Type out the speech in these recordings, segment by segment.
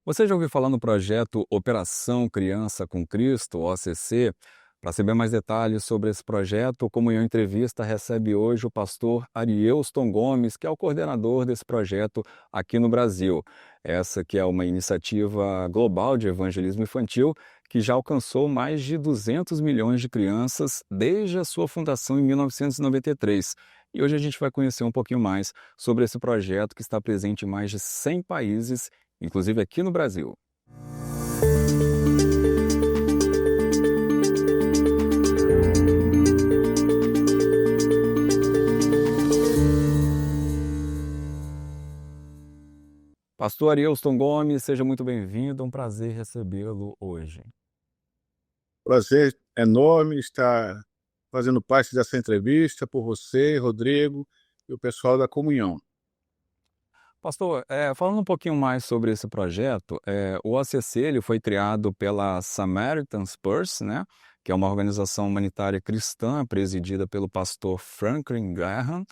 Você já ouviu falar no projeto Operação Criança com Cristo, OCC? Para saber mais detalhes sobre esse projeto, o Comunhão Entrevista recebe hoje o pastor Arielston Gomes, que é o coordenador desse projeto aqui no Brasil. Essa que é uma iniciativa global de evangelismo infantil que já alcançou mais de 200 milhões de crianças desde a sua fundação em 1993. E hoje a gente vai conhecer um pouquinho mais sobre esse projeto que está presente em mais de 100 países, inclusive aqui no Brasil. Pastor Arielston Gomes, seja muito bem-vindo, é um prazer recebê-lo hoje. Prazer enorme estar fazendo parte dessa entrevista por você, Rodrigo, e o pessoal da Comunhão. Pastor, falando um pouquinho mais sobre esse projeto, o OCC ele foi criado pela Samaritan's Purse, né, que é uma organização humanitária cristã presidida pelo pastor Franklin Graham.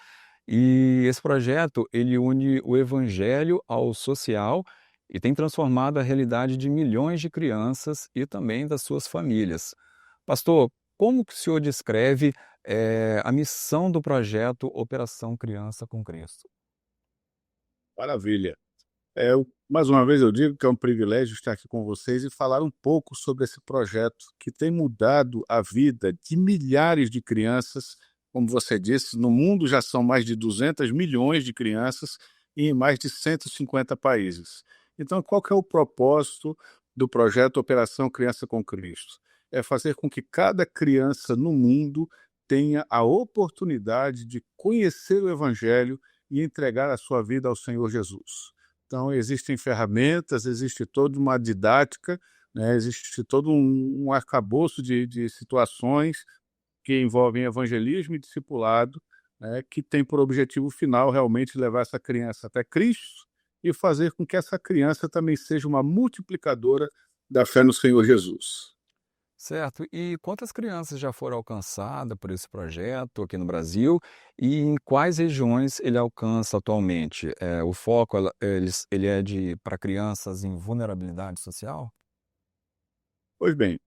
E esse projeto, ele une o evangelho ao social e tem transformado a realidade de milhões de crianças e também das suas famílias. Pastor, como que o senhor descreve, a missão do projeto Operação Criança com Cristo? Maravilha. Mais uma vez eu digo que é um privilégio estar aqui com vocês e falar um pouco sobre esse projeto que tem mudado a vida de milhares de crianças. Como você disse, no mundo já são mais de 200 milhões de crianças e em mais de 150 países. Então, qual que é o propósito do projeto Operação Criança com Cristo? É fazer com que cada criança no mundo tenha a oportunidade de conhecer o Evangelho e entregar a sua vida ao Senhor Jesus. Então, existem ferramentas, existe toda uma didática, né, existe todo um arcabouço de situações que envolvem evangelismo e discipulado, né, que tem por objetivo final realmente levar essa criança até Cristo e fazer com que essa criança também seja uma multiplicadora da fé no Senhor Jesus. Certo. E quantas crianças já foram alcançadas por esse projeto aqui no Brasil e em quais regiões ele alcança atualmente? O foco ele é de para crianças em vulnerabilidade social? Pois bem,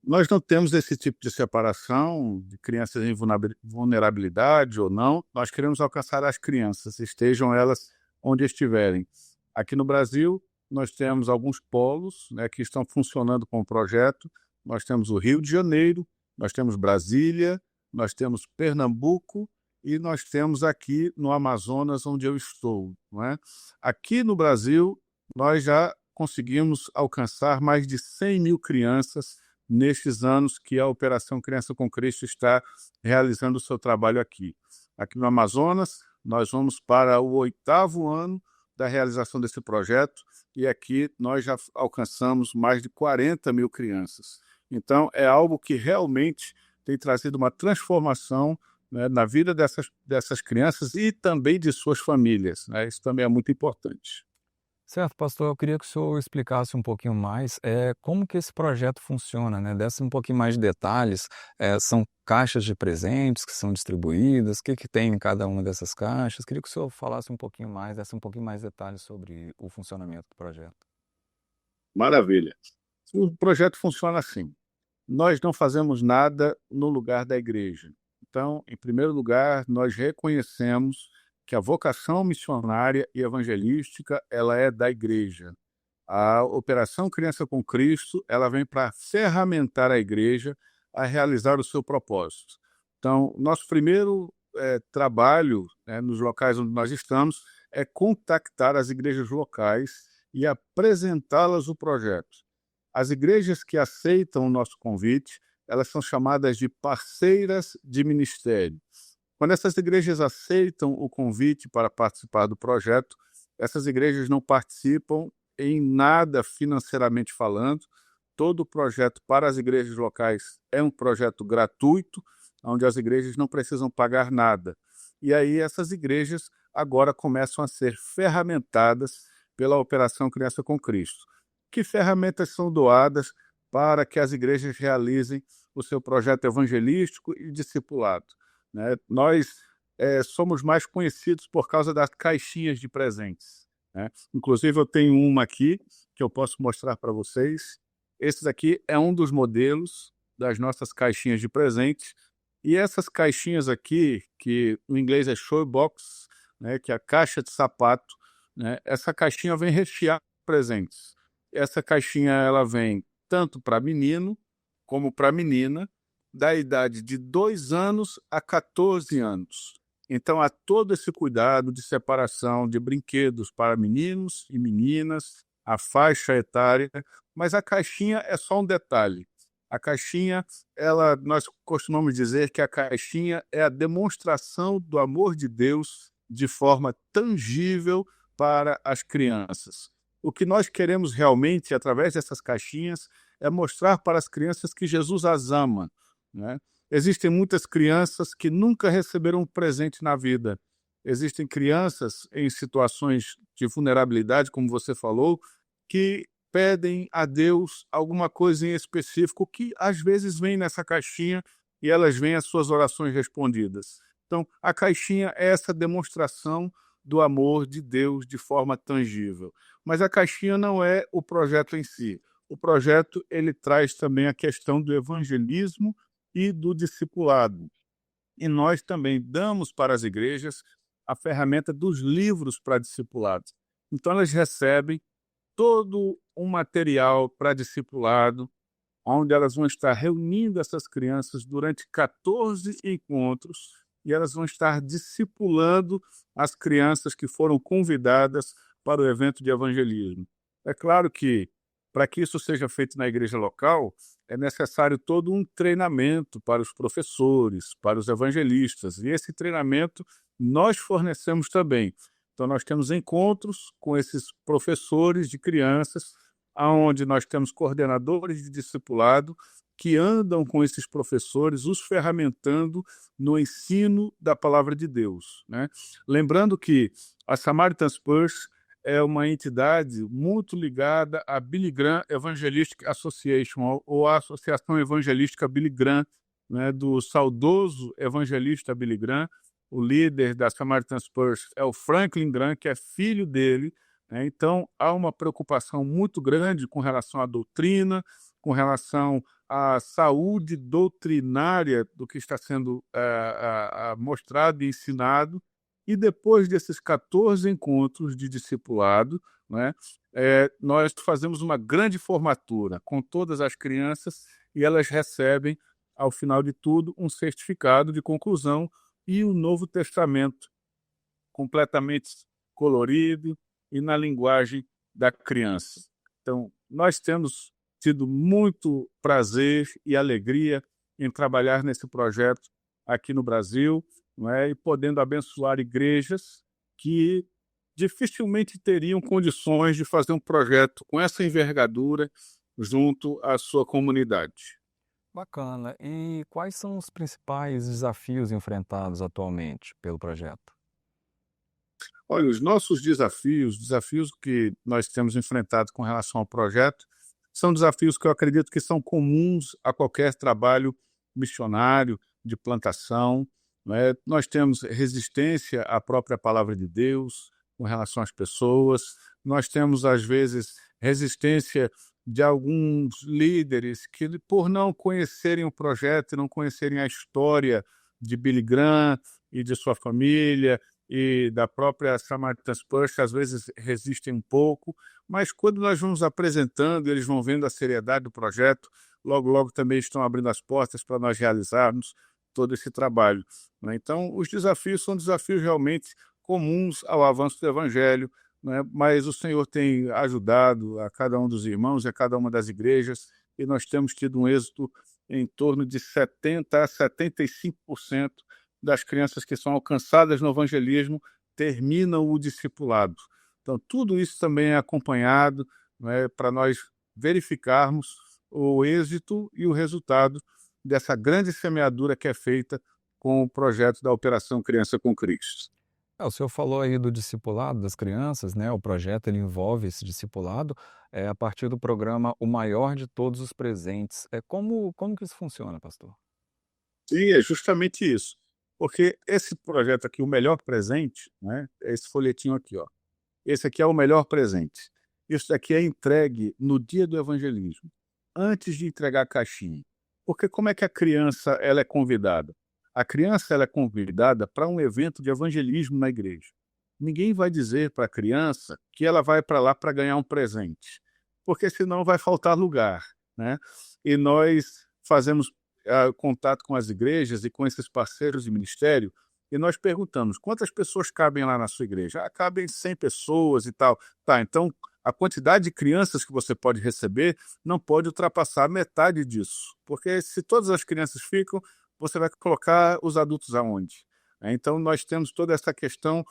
nós não temos esse tipo de separação de crianças em vulnerabilidade ou não. Nós queremos alcançar as crianças, estejam elas onde estiverem. Aqui no Brasil, nós temos alguns polos, né, que estão funcionando com o projeto. Nós temos o Rio de Janeiro, nós temos Brasília, nós temos Pernambuco e nós temos aqui no Amazonas, onde eu estou, não é? Aqui no Brasil, nós já conseguimos alcançar mais de 100 mil crianças nestes anos que a Operação Criança com Cristo está realizando o seu trabalho aqui. Aqui no Amazonas, nós vamos para o 8º ano da realização desse projeto e aqui nós já alcançamos mais de 40 mil crianças. Então, é algo que realmente tem trazido uma transformação, né, na vida dessas crianças e também de suas famílias, né? Isso também é muito importante. Certo, pastor, eu queria que o senhor explicasse um pouquinho mais, como que esse projeto funciona, né? Desse um pouquinho mais de detalhes. São caixas de presentes que são distribuídas, o que que tem em cada uma dessas caixas? Queria que o senhor falasse um pouquinho mais, desse um pouquinho mais de detalhes sobre o funcionamento do projeto. Maravilha. O projeto funciona assim: nós não fazemos nada no lugar da igreja. Então, em primeiro lugar, nós reconhecemos que a vocação missionária e evangelística, ela é da igreja. A Operação Criança com Cristo, ela vem para ferramentar a igreja a realizar o seu propósito. Então, nosso primeiro trabalho, né, nos locais onde nós estamos, é contactar as igrejas locais e apresentá-las o projeto. As igrejas que aceitam o nosso convite, elas são chamadas de parceiras de ministério. Quando essas igrejas aceitam o convite para participar do projeto, essas igrejas não participam em nada financeiramente falando. Todo o projeto para as igrejas locais é um projeto gratuito, onde as igrejas não precisam pagar nada. E aí essas igrejas agora começam a ser ferramentadas pela Operação Criança com Cristo. Que ferramentas são doadas para que as igrejas realizem o seu projeto evangelístico e discipulado, né? Nós somos mais conhecidos por causa das caixinhas de presentes, né? Inclusive eu tenho uma aqui que eu posso mostrar para vocês. Esse daqui é um dos modelos das nossas caixinhas de presente. E essas caixinhas aqui, que no inglês é show box, né, que é a caixa de sapato, né, essa caixinha vem recheada de presentes. Essa caixinha ela vem tanto para menino como para menina, da idade de 2 anos a 14 anos. Então há todo esse cuidado de separação de brinquedos para meninos e meninas, a faixa etária, mas a caixinha é só um detalhe. A caixinha, nós costumamos dizer que a caixinha é a demonstração do amor de Deus de forma tangível para as crianças. O que nós queremos realmente, através dessas caixinhas, é mostrar para as crianças que Jesus as ama, né? Existem muitas crianças que nunca receberam um presente na vida. Existem crianças em situações de vulnerabilidade, como você falou, que pedem a Deus alguma coisa em específico que às vezes vem nessa caixinha e elas veem as suas orações respondidas. Então, a caixinha é essa demonstração do amor de Deus de forma tangível. Mas a caixinha não é o projeto em si. O projeto ele traz também a questão do evangelismo e do discipulado. E nós também damos para as igrejas a ferramenta dos livros para discipulados. Então, elas recebem todo um material para discipulado, onde elas vão estar reunindo essas crianças durante 14 encontros e elas vão estar discipulando as crianças que foram convidadas para o evento de evangelismo. É claro que, para que isso seja feito na igreja local, é necessário todo um treinamento para os professores, para os evangelistas, e esse treinamento nós fornecemos também. Então, nós temos encontros com esses professores de crianças, onde nós temos coordenadores de discipulado que andam com esses professores, os ferramentando no ensino da palavra de Deus, né? Lembrando que a Samaritan's Purse é uma entidade muito ligada à Billy Graham Evangelistic Association, ou à Associação Evangelística Billy Graham, né, do saudoso evangelista Billy Graham. O líder da Samaritan's Purse é o Franklin Graham, que é filho dele, né? Então, há uma preocupação muito grande com relação à doutrina, com relação à saúde doutrinária do que está sendo mostrado e ensinado. E depois desses 14 encontros de discipulado, né, nós fazemos uma grande formatura com todas as crianças e elas recebem, ao final de tudo, um certificado de conclusão e o Novo Testamento, completamente colorido e na linguagem da criança. Então, nós temos tido muito prazer e alegria em trabalhar nesse projeto aqui no Brasil, não é? E podendo abençoar igrejas que dificilmente teriam condições de fazer um projeto com essa envergadura junto à sua comunidade. Bacana. E quais são os principais desafios enfrentados atualmente pelo projeto? Olha, os nossos desafios, desafios que nós temos enfrentado com relação ao projeto, são desafios que eu acredito que são comuns a qualquer trabalho missionário, de plantação, não é? Nós temos resistência à própria palavra de Deus com relação às pessoas, nós temos, às vezes, resistência de alguns líderes que, por não conhecerem o projeto e não conhecerem a história de Billy Graham e de sua família, e da própria Samaritan's Purse, às vezes resistem um pouco, mas quando nós vamos apresentando, eles vão vendo a seriedade do projeto, logo, logo também estão abrindo as portas para nós realizarmos todo esse trabalho, né? Então, os desafios são desafios realmente comuns ao avanço do Evangelho, né? Mas o Senhor tem ajudado a cada um dos irmãos e a cada uma das igrejas, e nós temos tido um êxito em torno de 70% a 75% das crianças que são alcançadas no evangelismo terminam o discipulado. Então, tudo isso também é acompanhado, né, para nós verificarmos o êxito e o resultado dessa grande semeadura que é feita com o projeto da Operação Criança com Cristo. O senhor falou aí do discipulado das crianças, né? O projeto ele envolve esse discipulado a partir do programa O Maior de Todos os Presentes. Como que isso funciona, pastor? E é justamente isso. Porque esse projeto aqui, o melhor presente, né, é esse folhetinho aqui, ó. Esse aqui é o melhor presente. isso daqui é entregue no dia do evangelismo, antes de entregar a caixinha. Porque como é que a criança ela é convidada? A criança ela é convidada para um evento de evangelismo na igreja. Ninguém vai dizer para a criança que ela vai para lá para ganhar um presente, porque senão vai faltar lugar, né? E nós fazemos contato com as igrejas e com esses parceiros de ministério, e nós perguntamos: quantas pessoas cabem lá na sua igreja? Ah, cabem 100 pessoas e tal. Tá, então a quantidade de crianças que você pode receber não pode ultrapassar metade disso, porque se todas as crianças ficam, você vai colocar os adultos aonde? Então nós temos toda essa questão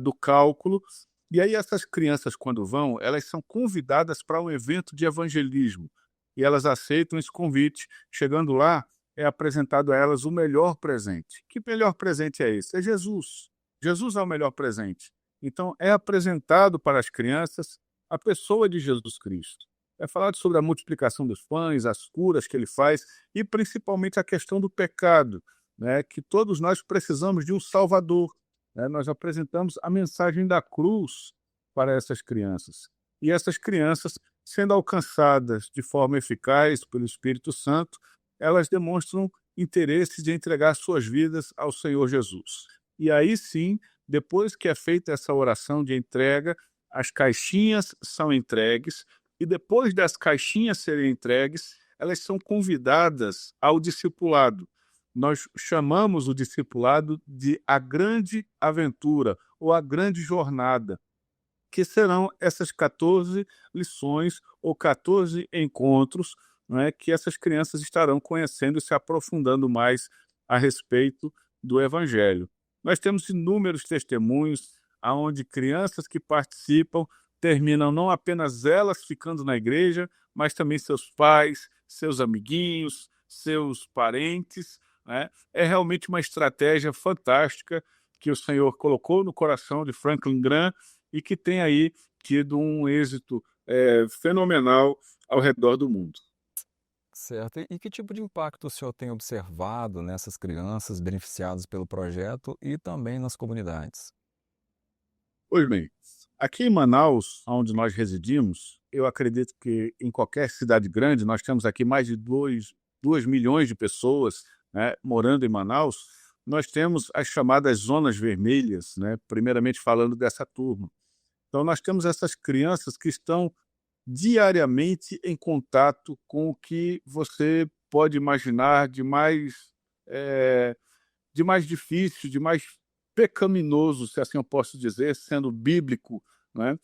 do cálculo, e aí essas crianças quando vão, elas são convidadas para um evento de evangelismo, e elas aceitam esse convite. Chegando lá, é apresentado a elas o melhor presente. Que melhor presente é esse? É Jesus. Jesus é o melhor presente. Então é apresentado para as crianças a pessoa de Jesus Cristo. É falado sobre a multiplicação dos pães, as curas que ele faz e principalmente a questão do pecado, né, que todos nós precisamos de um Salvador, né? Nós apresentamos a mensagem da cruz para essas crianças. E essas crianças, sendo alcançadas de forma eficaz pelo Espírito Santo, elas demonstram interesse de entregar suas vidas ao Senhor Jesus. E aí sim, depois que é feita essa oração de entrega, as caixinhas são entregues, e depois das caixinhas serem entregues, elas são convidadas ao discipulado. Nós chamamos o discipulado de a grande aventura ou a grande jornada, que serão essas 14 lições ou 14 encontros, não é, que essas crianças estarão conhecendo e se aprofundando mais a respeito do Evangelho. Nós temos inúmeros testemunhos aonde crianças que participam terminam não apenas elas ficando na igreja, mas também seus pais, seus amiguinhos, seus parentes, né? É realmente uma estratégia fantástica que o Senhor colocou no coração de Franklin Graham e que tem aí tido um êxito fenomenal ao redor do mundo. Certo. E que tipo de impacto o senhor tem observado nessas crianças beneficiadas pelo projeto e também nas comunidades? Pois bem, aqui em Manaus, onde nós residimos, eu acredito que em qualquer cidade grande, nós temos aqui mais de 2 milhões de pessoas, né, morando em Manaus, nós temos as chamadas zonas vermelhas, né, primeiramente falando dessa turma. Então nós temos essas crianças que estão diariamente em contato com o que você pode imaginar eh, de mais difícil, de mais pecaminoso, se assim eu posso dizer, sendo bíblico, né?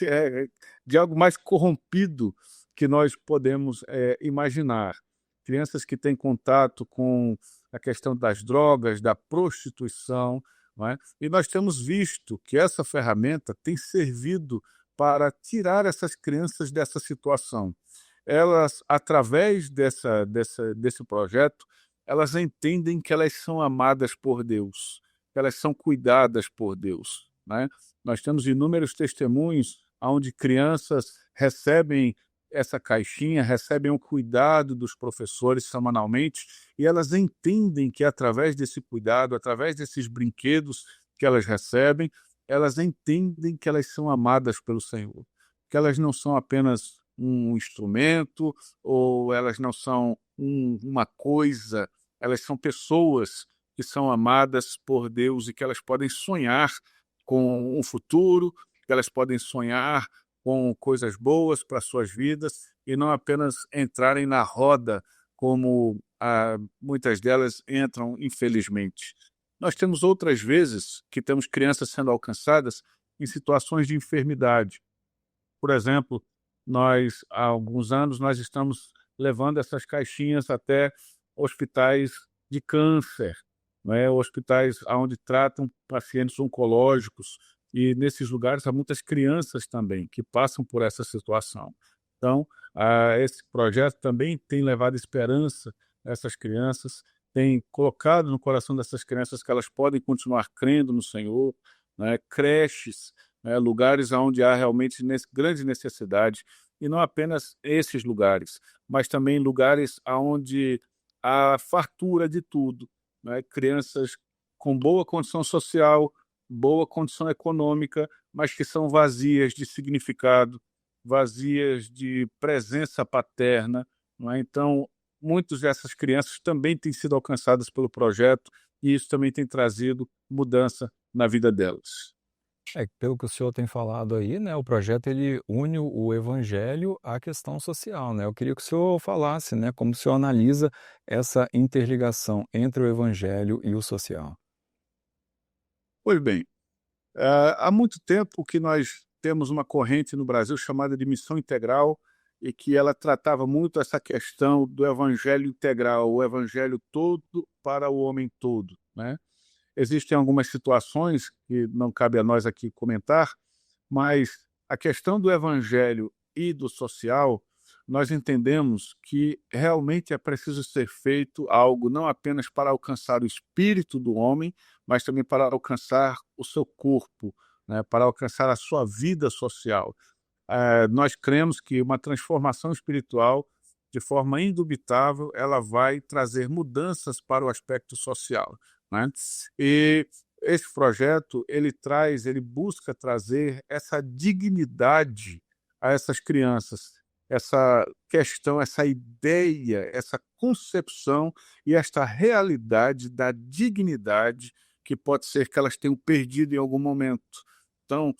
É, de algo mais corrompido que nós podemos imaginar. Crianças que têm contato com a questão das drogas, da prostituição, não é? E nós temos visto que essa ferramenta tem servido para tirar essas crianças dessa situação. Elas, através desse projeto, elas entendem que elas são amadas por Deus, que elas são cuidadas por Deus, né? Nós temos inúmeros testemunhos onde crianças recebem essa caixinha, recebem o cuidado dos professores semanalmente, e elas entendem que através desse cuidado, através desses brinquedos que elas recebem, elas entendem que elas são amadas pelo Senhor, que elas não são apenas um instrumento, ou elas não são uma coisa, elas são pessoas que são amadas por Deus e que elas podem sonhar com um futuro, que elas podem sonhar com coisas boas para suas vidas e não apenas entrarem na roda como muitas delas entram, infelizmente. Nós temos outras vezes que temos crianças sendo alcançadas em situações de enfermidade. Por exemplo, nós, há alguns anos, nós estamos levando essas caixinhas até hospitais de câncer, né, hospitais onde tratam pacientes oncológicos, e nesses lugares há muitas crianças também que passam por essa situação. Então, esse projeto também tem levado esperança a essas crianças, tem colocado no coração dessas crianças que elas podem continuar crendo no Senhor, né, creches, né, lugares onde há realmente grande necessidade, e não apenas esses lugares, mas também lugares onde há fartura de tudo, né, crianças com boa condição social, boa condição econômica, mas que são vazias de significado, vazias de presença paterna, não é? Então, muitas dessas crianças também têm sido alcançadas pelo projeto e isso também tem trazido mudança na vida delas. É, pelo que o senhor tem falado aí, né, o projeto ele une o evangelho à questão social, né. Eu queria que o senhor falasse, né, como o senhor analisa essa interligação entre o evangelho e o social. Pois bem, há muito tempo que nós temos uma corrente no Brasil chamada de missão integral e que ela tratava muito essa questão do evangelho integral, o evangelho todo para o homem todo, né? Existem algumas situações que não cabe a nós aqui comentar, mas a questão do evangelho e do social, nós entendemos que realmente é preciso ser feito algo não apenas para alcançar o espírito do homem, mas também para alcançar o seu corpo, né, para alcançar a sua vida social. Nós cremos que uma transformação espiritual, de forma indubitável, ela vai trazer mudanças para o aspecto social, né? E esse projeto, ele busca trazer essa dignidade a essas crianças, essa questão, essa ideia, essa concepção e esta realidade da dignidade que pode ser que elas tenham perdido em algum momento. Então,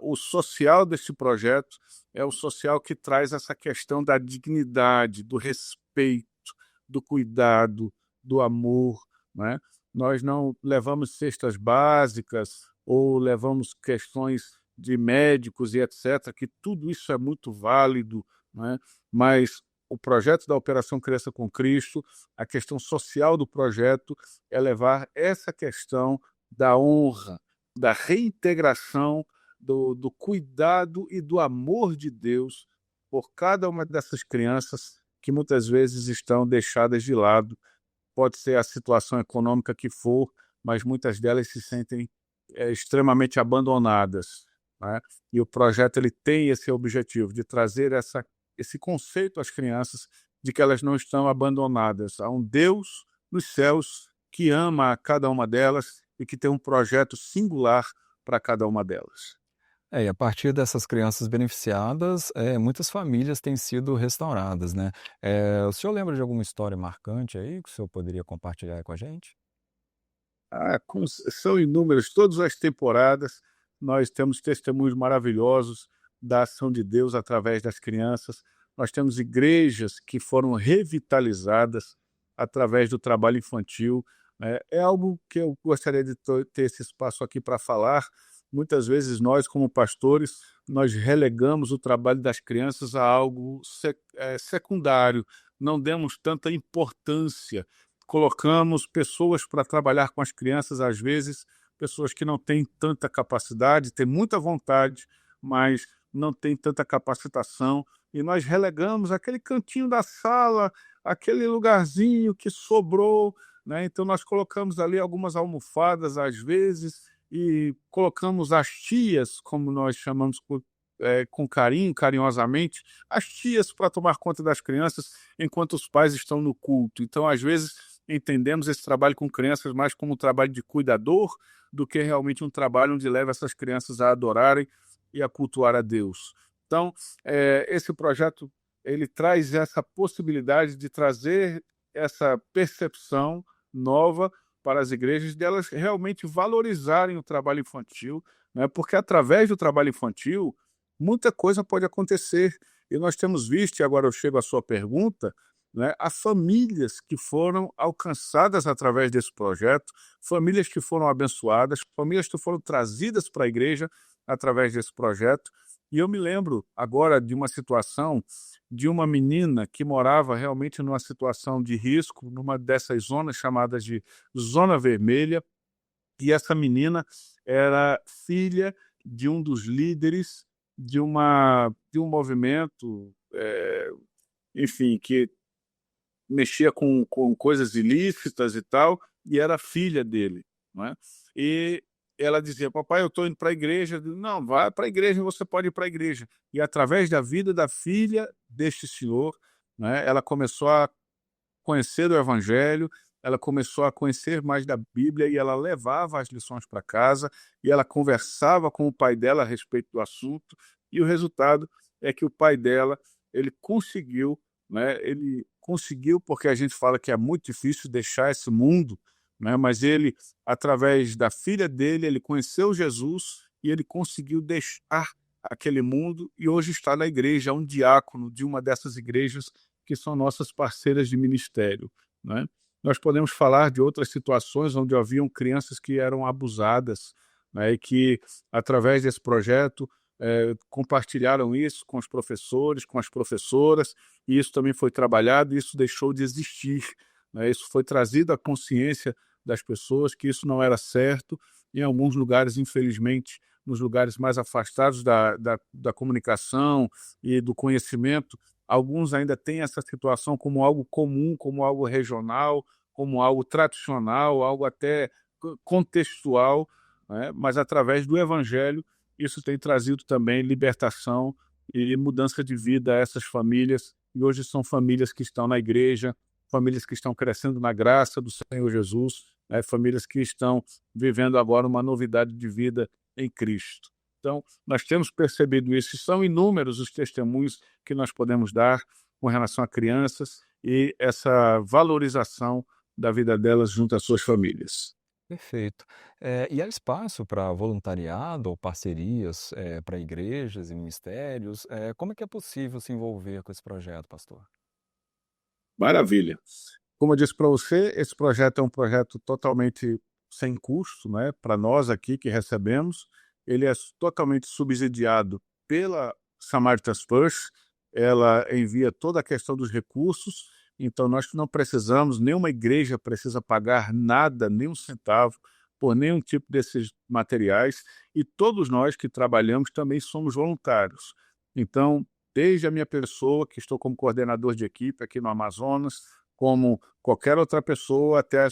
o social desse projeto é o social que traz essa questão da dignidade, do respeito, do cuidado, do amor, né? Nós não levamos cestas básicas ou levamos questões de médicos e etcétera, que tudo isso é muito válido, né, mas o projeto da Operação Criança com Cristo, a questão social do projeto é levar essa questão da honra, da reintegração, do cuidado e do amor de Deus por cada uma dessas crianças que muitas vezes estão deixadas de lado. Pode ser a situação econômica que for, mas muitas delas se sentem, extremamente abandonadas, né. E o projeto ele tem esse objetivo de trazer esse conceito às crianças de que elas não estão abandonadas. Há um Deus nos céus que ama a cada uma delas e que tem um projeto singular para cada uma delas. É, e a partir dessas crianças beneficiadas, muitas famílias têm sido restauradas, né. O senhor lembra de alguma história marcante aí que o senhor poderia compartilhar com a gente? São inúmeras, todas as temporadas nós temos testemunhos maravilhosos da ação de Deus através das crianças. Nós temos igrejas que foram revitalizadas através do trabalho infantil. É algo que eu gostaria de ter esse espaço aqui para falar. Muitas vezes nós, como pastores, nós relegamos o trabalho das crianças a algo secundário, não demos tanta importância, colocamos pessoas para trabalhar com as crianças, às vezes, pessoas que não têm tanta capacidade, têm muita vontade, mas não têm tanta capacitação, e nós relegamos aquele cantinho da sala, aquele lugarzinho que sobrou, né? Então nós colocamos ali algumas almofadas, às vezes, e colocamos as tias, como nós chamamos com carinho, carinhosamente, as tias para tomar conta das crianças enquanto os pais estão no culto. Então, às vezes, entendemos esse trabalho com crianças mais como um trabalho de cuidador do que realmente um trabalho onde leva essas crianças a adorarem e a cultuar a Deus. Então, esse projeto ele traz essa possibilidade de trazer essa percepção nova para as igrejas delas realmente valorizarem o trabalho infantil, né? Porque através do trabalho infantil muita coisa pode acontecer e nós temos visto, e agora eu chego à sua pergunta, né, há famílias que foram alcançadas através desse projeto, famílias que foram abençoadas, famílias que foram trazidas para a igreja através desse projeto. E eu me lembro agora de uma situação de uma menina que morava realmente numa situação de risco, numa dessas zonas chamadas de zona vermelha, e essa menina era filha de um dos líderes de um movimento, enfim, que mexia com coisas ilícitas e tal, e era filha dele, não é? E ela dizia: "Papai, eu estou indo para a igreja". Eu digo: "Não, vai para a igreja, você pode ir para a igreja". E através da vida da filha deste senhor, né, ela começou a conhecer o evangelho, ela começou a conhecer mais da Bíblia e ela levava as lições para casa e ela conversava com o pai dela a respeito do assunto, e o resultado é que o pai dela, ele conseguiu, né, ele conseguiu, porque a gente fala que é muito difícil deixar esse mundo, né, mas ele, através da filha dele, ele conheceu Jesus e ele conseguiu deixar aquele mundo e hoje está na igreja, é um diácono de uma dessas igrejas que são nossas parceiras de ministério, né. Nós podemos falar de outras situações onde haviam crianças que eram abusadas, né, e que, através desse projeto, compartilharam isso com os professores, com as professoras, e isso também foi trabalhado, e isso deixou de existir, né? Isso foi trazido à consciência das pessoas que isso não era certo. Em alguns lugares, infelizmente, nos lugares mais afastados da comunicação e do conhecimento, alguns ainda têm essa situação como algo comum, como algo regional, como algo tradicional, algo até contextual, né? Mas através do evangelho, isso tem trazido também libertação e mudança de vida a essas famílias, e hoje são famílias que estão na igreja, famílias que estão crescendo na graça do Senhor Jesus, né? Famílias que estão vivendo agora uma novidade de vida em Cristo. Então, nós temos percebido isso, e são inúmeros os testemunhos que nós podemos dar com relação a crianças e essa valorização da vida delas junto às suas famílias. Perfeito. E há espaço para voluntariado ou parcerias, para igrejas e ministérios? Como é que é possível se envolver com esse projeto, pastor? Maravilha. Como eu disse para você, esse projeto é um projeto totalmente sem custo, né, para nós aqui que recebemos. Ele é totalmente subsidiado pela Samaritas Purse. Ela envia toda a questão dos recursos, então nós não precisamos, nenhuma igreja precisa pagar nada, nem um centavo, por nenhum tipo desses materiais, e todos nós que trabalhamos também somos voluntários. Então, desde a minha pessoa, que estou como coordenador de equipe aqui no Amazonas, como qualquer outra pessoa, até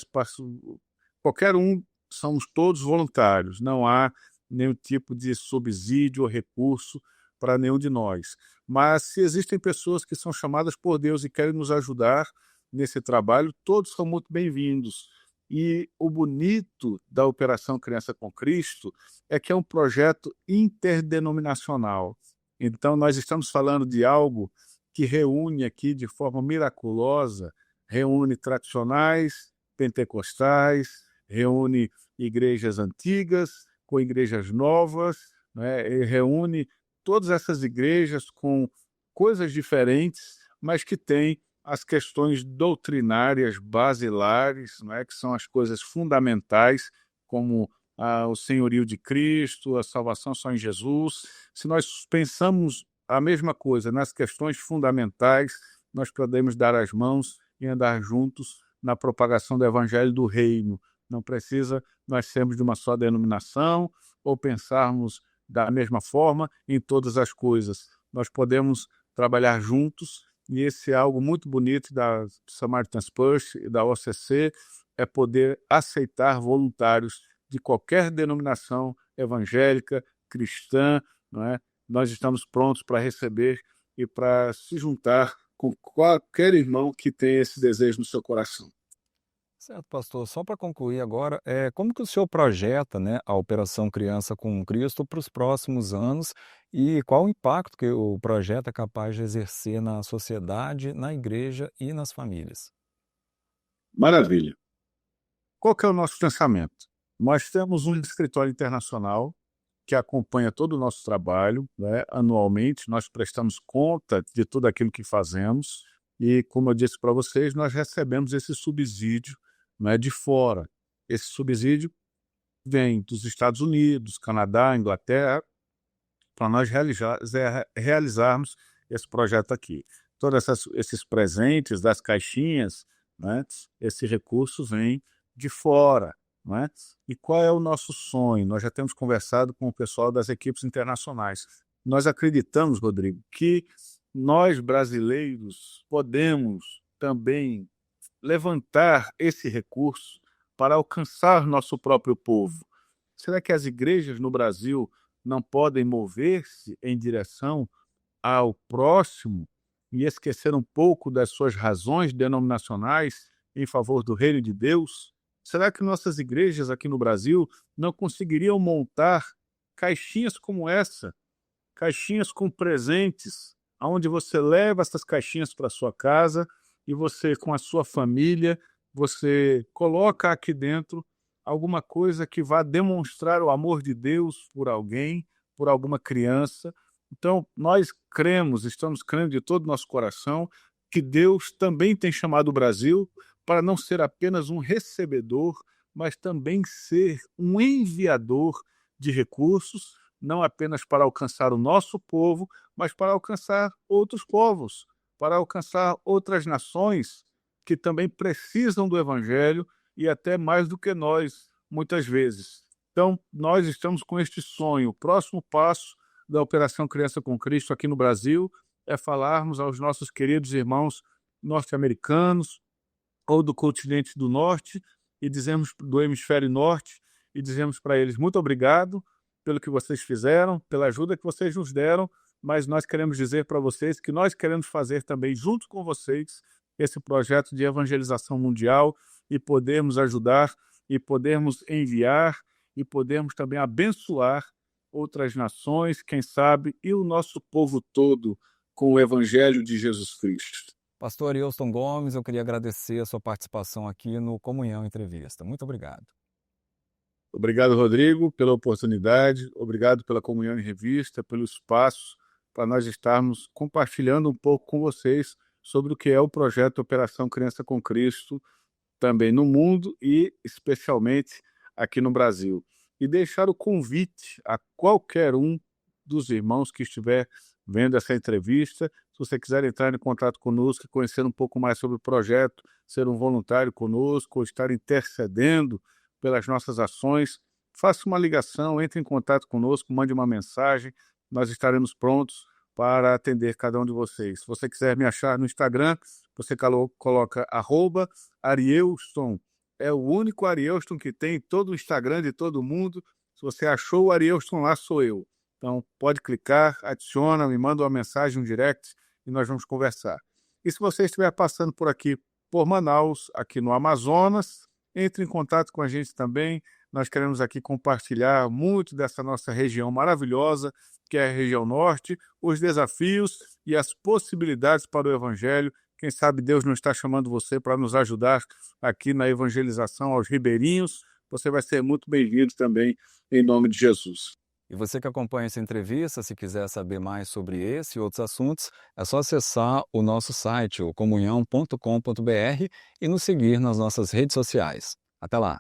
qualquer um, somos todos voluntários, não há nenhum tipo de subsídio ou recurso para nenhum de nós. Mas se existem pessoas que são chamadas por Deus e querem nos ajudar nesse trabalho, todos são muito bem-vindos. E o bonito da Operação Criança com Cristo é que é um projeto interdenominacional. Então, nós estamos falando de algo que reúne aqui de forma miraculosa, reúne tradicionais, pentecostais, reúne igrejas antigas com igrejas novas, né, e reúne todas essas igrejas com coisas diferentes, mas que têm as questões doutrinárias basilares, né, que são as coisas fundamentais, como o senhorio de Cristo, a salvação só em Jesus. Se nós pensamos a mesma coisa nas questões fundamentais, nós podemos dar as mãos e andar juntos na propagação do evangelho do reino. Não precisa nós sermos de uma só denominação ou pensarmos da mesma forma em todas as coisas. Nós podemos trabalhar juntos, e esse é algo muito bonito da Samaritan's Purse e da OCC, é poder aceitar voluntários de qualquer denominação evangélica, cristã, não é? Nós estamos prontos para receber e para se juntar com qualquer irmão que tenha esse desejo no seu coração. Certo, pastor. Só para concluir agora, como que o senhor projeta, né, a Operação Criança com Cristo para os próximos anos e qual o impacto que o projeto é capaz de exercer na sociedade, na igreja e nas famílias? Maravilha. Qual que é o nosso pensamento? Nós temos um escritório internacional que acompanha todo o nosso trabalho, né? Anualmente, nós prestamos conta de tudo aquilo que fazemos e, como eu disse para vocês, nós recebemos esse subsídio, né, de fora. Esse subsídio vem dos Estados Unidos, Canadá, Inglaterra, para nós realizarmos esse projeto aqui. Todos esses presentes das caixinhas, né, esse recurso vem de fora. Não é? E qual é o nosso sonho? Nós já temos conversado com o pessoal das equipes internacionais. Nós acreditamos, Rodrigo, que nós brasileiros podemos também levantar esse recurso para alcançar nosso próprio povo. Será que as igrejas no Brasil não podem mover-se em direção ao próximo e esquecer um pouco das suas razões denominacionais em favor do reino de Deus? Será que nossas igrejas aqui no Brasil não conseguiriam montar caixinhas como essa caixinhas com presentes, onde você leva essas caixinhas para sua casa e você, com a sua família, você coloca aqui dentro alguma coisa que vá demonstrar o amor de Deus por alguém, por alguma criança. Então, nós cremos, estamos crendo de todo o nosso coração, que Deus também tem chamado o Brasil para não ser apenas um recebedor, mas também ser um enviador de recursos, não apenas para alcançar o nosso povo, mas para alcançar outros povos, para alcançar outras nações que também precisam do Evangelho e até mais do que nós, muitas vezes. Então, nós estamos com este sonho. O próximo passo da Operação Criança com Cristo aqui no Brasil é falarmos aos nossos queridos irmãos norte-americanos ou do continente do norte e dizemos do hemisfério norte e dizemos para eles muito obrigado pelo que vocês fizeram, pela ajuda que vocês nos deram, mas nós queremos dizer para vocês que nós queremos fazer também junto com vocês esse projeto de evangelização mundial e podermos ajudar e podermos enviar e podermos também abençoar outras nações, quem sabe, e o nosso povo todo com o Evangelho de Jesus Cristo. Pastor Arielston Gomes, eu queria agradecer a sua participação aqui no Comunhão Entrevista. Muito obrigado. Obrigado, Rodrigo, pela oportunidade, obrigado pela Comunhão em Revista, pelo espaço para nós estarmos compartilhando um pouco com vocês sobre o que é o projeto Operação Criança com Cristo, também no mundo e especialmente aqui no Brasil. E deixar o convite a qualquer um dos irmãos que estiver vendo essa entrevista, se você quiser entrar em contato conosco, conhecer um pouco mais sobre o projeto, ser um voluntário conosco, ou estar intercedendo pelas nossas ações, faça uma ligação, entre em contato conosco, mande uma mensagem, nós estaremos prontos para atender cada um de vocês. Se você quiser me achar no Instagram, você coloca @Arielston. É o único Arielston que tem em todo o Instagram de todo mundo. Se você achou o Arielston lá, sou eu. Então, pode clicar, adiciona, me manda uma mensagem, um direct, e nós vamos conversar. E se você estiver passando por aqui, por Manaus, aqui no Amazonas, entre em contato com a gente também. Nós queremos aqui compartilhar muito dessa nossa região maravilhosa, que é a região norte, os desafios e as possibilidades para o Evangelho. Quem sabe Deus não está chamando você para nos ajudar aqui na evangelização aos ribeirinhos. Você vai ser muito bem-vindo também, em nome de Jesus. E você que acompanha essa entrevista, se quiser saber mais sobre esse e outros assuntos, é só acessar o nosso site, o comunhão.com.br, e nos seguir nas nossas redes sociais. Até lá!